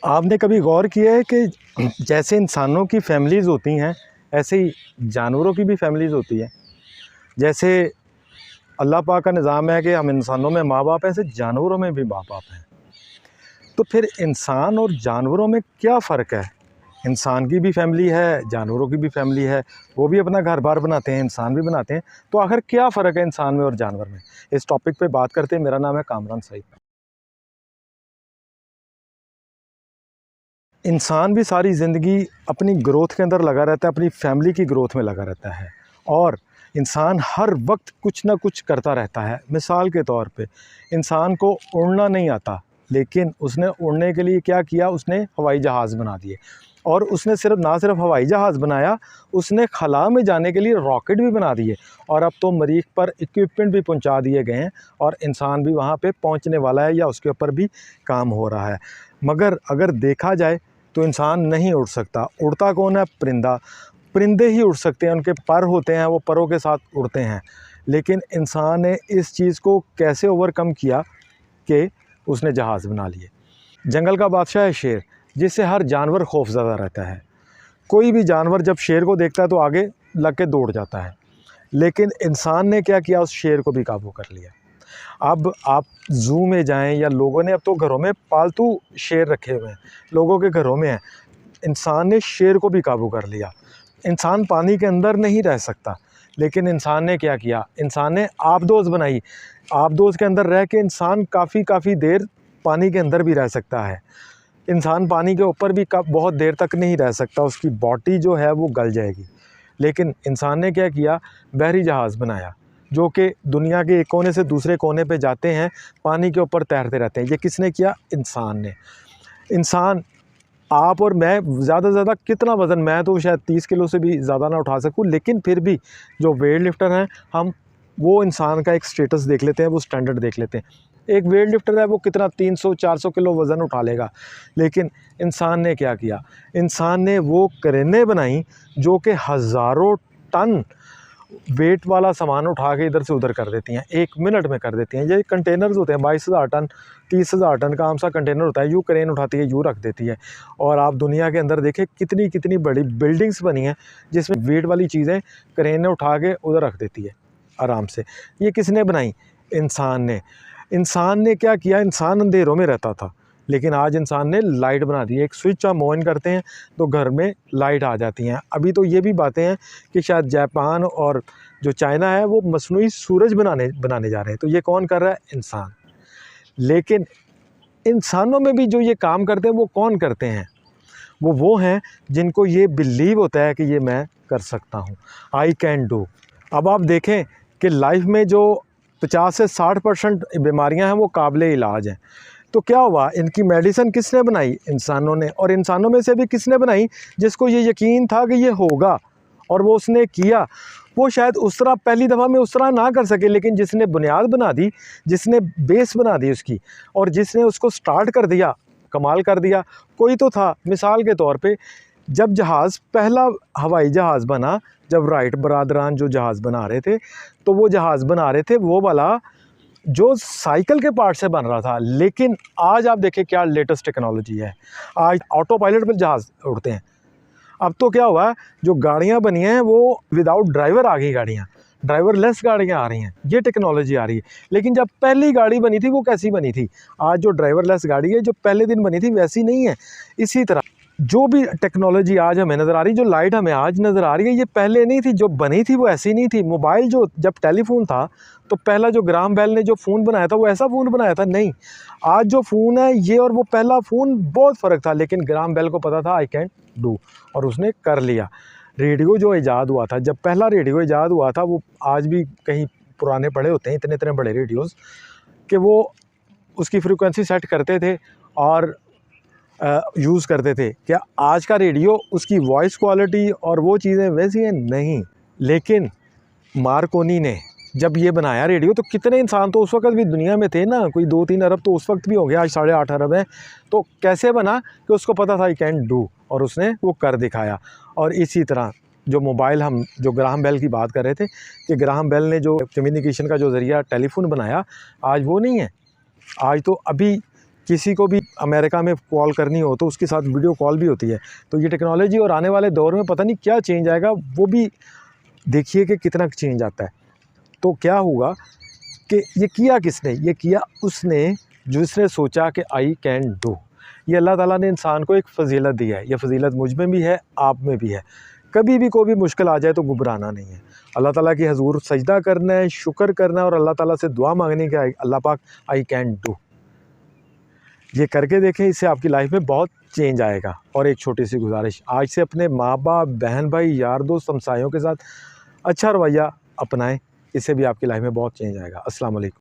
आपने कभी गौर किया है कि जैसे इंसानों की फैमिलीज़ होती हैं, ऐसे ही जानवरों की भी फैमिलीज़ होती है। जैसे अल्लाह पाक का निज़ाम है कि हम इंसानों में माँ बाप हैं, ऐसे जानवरों में भी माँ बाप हैं। तो फिर इंसान और जानवरों में क्या फ़र्क है? इंसान की भी फैमिली है, जानवरों की भी फैमिली है, वो भी अपना घर-बार बनाते हैं, इंसान भी बनाते हैं। तो आखिर क्या फ़र्क है इंसान में और जानवर में? इस टॉपिक पे बात करते हैं। मेरा नाम है कामरान सईद। इंसान भी सारी ज़िंदगी अपनी ग्रोथ के अंदर लगा रहता है, अपनी फैमिली की ग्रोथ में लगा रहता है और इंसान हर वक्त कुछ ना कुछ करता रहता है। मिसाल के तौर पे इंसान को उड़ना नहीं आता, लेकिन उसने उड़ने के लिए क्या किया, उसने हवाई जहाज़ बना दिए। और उसने ना सिर्फ हवाई जहाज़ बनाया, उसने खला में जाने के लिए रॉकेट भी बना दिए और अब तो मरीख पर इक्विपमेंट भी पहुंचा दिए गए हैं और इंसान भी वहां पे पहुंचने वाला है या उसके ऊपर भी काम हो रहा है। मगर अगर देखा जाए तो इंसान नहीं उड़ सकता। उड़ता कौन है? परिंदा। परिंदे ही उड़ सकते हैं, उनके पर होते हैं, वो परों के साथ उड़ते हैं। लेकिन इंसान ने इस चीज़ को कैसे ओवरकम किया कि उसने जहाज़ बना लिए। जंगल का बादशाह है शेर, जिससे हर जानवर खौफज़दा रहता है। कोई भी जानवर जब शेर को देखता है तो आगे लग के दौड़ जाता है। लेकिन इंसान ने क्या किया, उस शेर को भी काबू कर लिया। अब आप ज़ू में जाएं या लोगों ने अब तो घरों में पालतू शेर रखे हुए हैं, लोगों के घरों में हैं। इंसान ने शेर को भी काबू कर लिया। इंसान पानी के अंदर नहीं रह सकता, लेकिन इंसान ने क्या किया, इंसान ने आबदोज़ बनाई। आबदोज़ के अंदर रह के इंसान काफ़ी देर पानी के अंदर भी रह सकता है। इंसान पानी के ऊपर भी बहुत देर तक नहीं रह सकता, उसकी बॉडी जो है वो गल जाएगी। लेकिन इंसान ने क्या किया, बहरी जहाज़ बनाया जो कि दुनिया के एक कोने से दूसरे कोने पे जाते हैं, पानी के ऊपर तैरते रहते हैं। ये किसने किया? इंसान ने। इंसान, आप और मैं ज़्यादा से ज़्यादा कितना वज़न, मैं तो शायद 30 किलो से भी ज़्यादा ना उठा सकूँ, लेकिन फिर भी जो वेट लिफ्टर हैं, हम वो इंसान का एक स्टेटस देख लेते हैं, वो स्टैंडर्ड देख लेते हैं। एक वेट लिफ्टर है, वो कितना 300-400 किलो वज़न उठा लेगा। लेकिन इंसान ने क्या किया, इंसान ने वो क्रेनें बनाई जो कि हज़ारों टन वेट वाला सामान उठा के इधर से उधर कर देती हैं, 1 मिनट में कर देती हैं। ये कंटेनर्स होते हैं 22,000 टन, 30,000 टन का आम सा कंटेनर होता है, यूँ क्रेन उठाती है, यूँ रख देती है। और आप दुनिया के अंदर देखें कितनी कितनी बड़ी बिल्डिंग्स बनी हैं जिसमें वेट वाली चीज़ें क्रेन ने उठा के उधर रख देती है आराम से। ये किसने बनाई? इंसान ने। इंसान ने क्या किया, इंसान अंधेरों में रहता था, लेकिन आज इंसान ने लाइट बना दी है। एक स्विच आप ऑन करते हैं तो घर में लाइट आ जाती हैं। अभी तो ये भी बातें हैं कि शायद जापान और जो चाइना है वो मसनूई सूरज बनाने जा रहे हैं। तो ये कौन कर रहा है? इंसान। लेकिन इंसानों में भी जो ये काम करते हैं वो कौन करते हैं? वो हैं जिनको ये बिलीव होता है कि ये मैं कर सकता हूँ, आई कैन डू। अब आप देखें कि लाइफ में जो 50 से 60% बीमारियां हैं वो काबिले इलाज हैं। तो क्या हुआ, इनकी मेडिसिन किसने बनाई? इंसानों ने। और इंसानों में से भी किसने बनाई? जिसको ये यकीन था कि ये होगा और वो उसने किया। वो शायद उस तरह पहली दफ़ा में उस तरह ना कर सके, लेकिन जिसने बुनियाद बना दी, जिसने बेस बना दी उसकी, और जिसने उसको स्टार्ट कर दिया, कमाल कर दिया। कोई तो था, मिसाल के तौर पे जब जहाज़ पहला हवाई जहाज़ बना, जब राइट बरादरान जो जहाज़ बना रहे थे, तो वो जहाज़ बना रहे थे वो वाला जो साइकिल के पार्ट से बन रहा था। लेकिन आज आप देखें क्या लेटेस्ट टेक्नोलॉजी है। आज ऑटो पायलट पर जहाज़ उड़ते हैं। अब तो क्या हुआ है, जो गाड़ियाँ बनी हैं वो विदाउट ड्राइवर आ गई, गाड़ियाँ ड्राइवरलेस गाड़ियाँ आ रही हैं, ये टेक्नोलॉजी आ रही है। लेकिन जब पहली गाड़ी बनी थी वो कैसी बनी थी? आज जो ड्राइवरलेस गाड़ी है जो पहले दिन बनी थी वैसी नहीं है। इसी तरह जो भी टेक्नोलॉजी आज हमें नज़र आ रही, जो लाइट हमें आज नज़र आ रही है, ये पहले नहीं थी। जो बनी थी वो ऐसी नहीं थी। मोबाइल जो जब टेलीफोन था तो पहला जो ग्राहम बेल ने जो फ़ोन बनाया था वो ऐसा फ़ोन बनाया था? नहीं। आज जो फ़ोन है ये और वो पहला फ़ोन बहुत फ़र्क था, लेकिन ग्राहम बेल को पता था आई कैन डू, और उसने कर लिया। रेडियो जो ईजाद हुआ था, जब पहला रेडियो ईजाद हुआ था, वो आज भी कहीं पुराने पड़े होते हैं, इतने इतने बड़े रेडियोज़ कि वो उसकी फ्रीक्वेंसी सेट करते थे और यूज़ करते थे। क्या आज का रेडियो, उसकी वॉइस क्वालिटी और वो चीज़ें वैसी हैं? नहीं। लेकिन मार्कोनी ने जब ये बनाया रेडियो, तो कितने इंसान तो उस वक्त भी दुनिया में थे ना, कोई 2-3 अरब तो उस वक्त भी हो गया, आज 8.5 अरब है। तो कैसे बना कि उसको पता था आई कैन डू, और उसने वो कर दिखाया। और इसी तरह जो मोबाइल, हम जो ग्राहम बेल की बात कर रहे थे कि ग्राहम बेल ने जो कम्युनिकेशन का जो ज़रिया टेलीफोन बनाया, आज वो नहीं है। आज तो अभी किसी को भी अमेरिका में कॉल करनी हो तो उसके साथ वीडियो कॉल भी होती है। तो ये टेक्नोलॉजी और आने वाले दौर में पता नहीं क्या चेंज आएगा, वो भी देखिए कि कितना चेंज आता है। तो क्या होगा कि ये किया किसने? ये किया उसने जिसने सोचा कि आई कैन डू। ये अल्लाह ताला ने इंसान को एक फ़जीलत दी है। ये फ़जीलत मुझ में भी है, आप में भी है। कभी भी कोई भी मुश्किल आ जाए तो घबराना नहीं है। अल्लाह ताला की हज़ूर सजदा करना है, शुक्र करना है और अल्लाह ताला से दुआ मांगनी कि अल्लाह पाक आई कैन डू। ये करके देखें, इससे आपकी लाइफ में बहुत चेंज आएगा। और एक छोटी सी गुजारिश, आज से अपने माँ बाप, बहन भाई, यार दोस्त, हमसायों के साथ अच्छा रवैया अपनाएं, इससे भी आपकी लाइफ में बहुत चेंज आएगा। अस्सलाम वालेकुम।